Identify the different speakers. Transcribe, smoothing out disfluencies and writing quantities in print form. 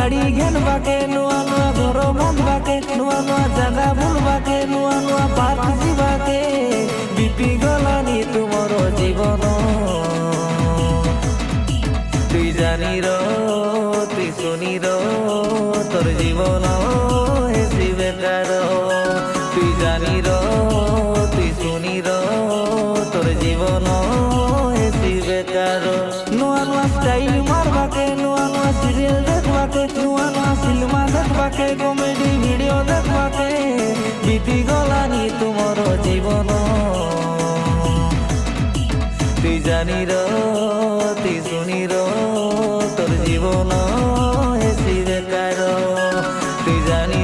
Speaker 1: गाड़ी घेनबाके नुआ नुआ घर बांधबाके नुआ नुआ जगह भूलबाके नुआ नुआ पार्क जीवाके बीपी गलानी तुमर जीवन तुई जानी तुई शुनी तोर जीवन हेसी बेकार तुई जानी तुई शुनी तोर जीवन हेसी बेकार नुआ नुआ स्टाइल मारबाके नुआ नुआ सीरियल देखबाके नुआ नुआ सिनेमा देखबाके कमेडी भिडियो देखबाके बीती गलानी तुमर जीवन तुई जानी तुई शुनी तोर जीवन हेसी बेकार तुई जानी